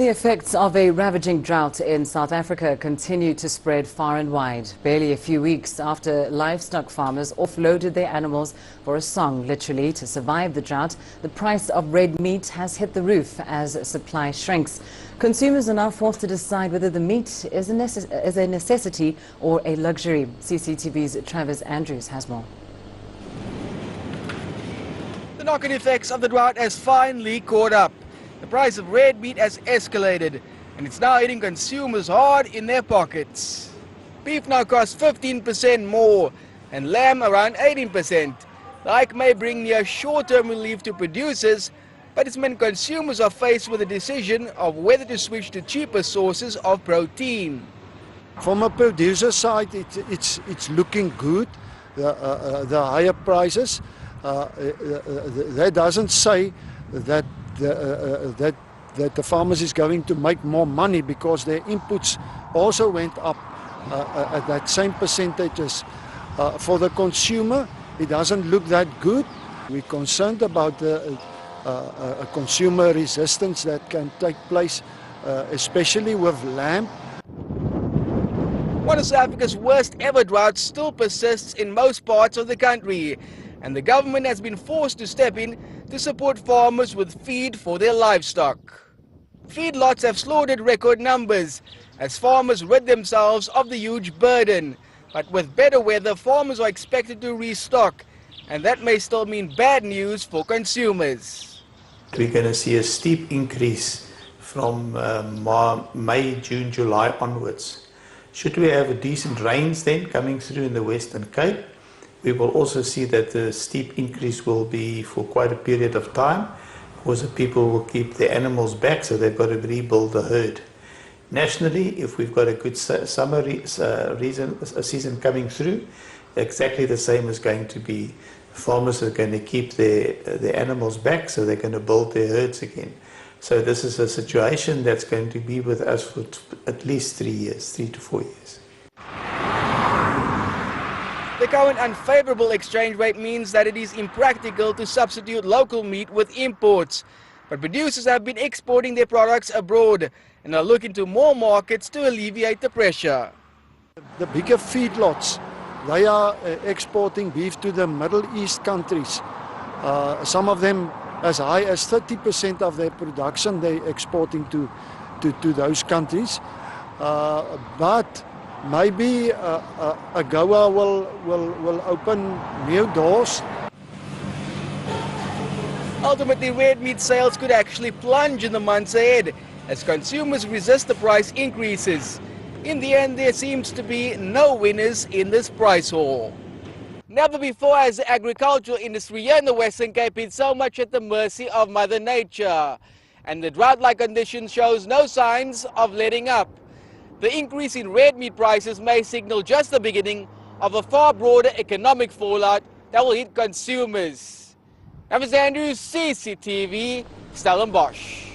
The effects of a ravaging drought in South Africa continue to spread far and wide. Barely a few weeks after livestock farmers offloaded their animals for a song, literally, to survive the drought, the price of red meat has hit the roof as supply shrinks. Consumers are now forced to decide whether the meat is a necessity or a luxury. CCTV's Travis Andrews has more. The knock-on effects of the drought has finally caught up. The price of red meat has escalated, and it's now hitting consumers hard in their pockets. Beef now costs 15% more, and lamb around 18%. The hike may bring near short-term relief to producers, but it's meant consumers are faced with a decision of whether to switch to cheaper sources of protein. From a producer side, it's looking good. The higher prices. That doesn't say that the farmers is going to make more money, because their inputs also went up at that same percentages. For the consumer, it doesn't look that good. We're concerned about a consumer resistance that can take place, especially with lamb. One of South Africa's worst ever droughts still persists in most parts of the country, and the government has been forced to step in to support farmers with feed for their livestock. Feedlots have slaughtered record numbers as farmers rid themselves of the huge burden. But with better weather, farmers are expected to restock, and that may still mean bad news for consumers. We're going to see a steep increase from May, June, July onwards. Should we have decent rains then coming through in the Western Cape, we will also see that the steep increase will be for quite a period of time, because the people will keep their animals back, so they've got to rebuild the herd. Nationally, if we've got a good summer season coming through, exactly the same is going to be. Farmers are going to keep their animals back, so they're going to build their herds again. So this is a situation that's going to be with us for at least 3 years, 3 to 4 years. The current unfavorable exchange rate means that it is impractical to substitute local meat with imports. But producers have been exporting their products abroad and are looking to more markets to alleviate the pressure. The bigger feedlots, they are exporting beef to the Middle East countries. Some of them as high as 30% of their production they're exporting to those countries. But maybe AGOA will open new doors. Ultimately, red meat sales could actually plunge in the months ahead as consumers resist the price increases. In the end, there seems to be no winners in this price war. Never before has the agricultural industry here in the Western Cape been so much at the mercy of Mother Nature. And the drought-like condition shows no signs of letting up. The increase in red meat prices may signal just the beginning of a far broader economic fallout that will hit consumers. Travis Andrews, CCTV, Stellenbosch.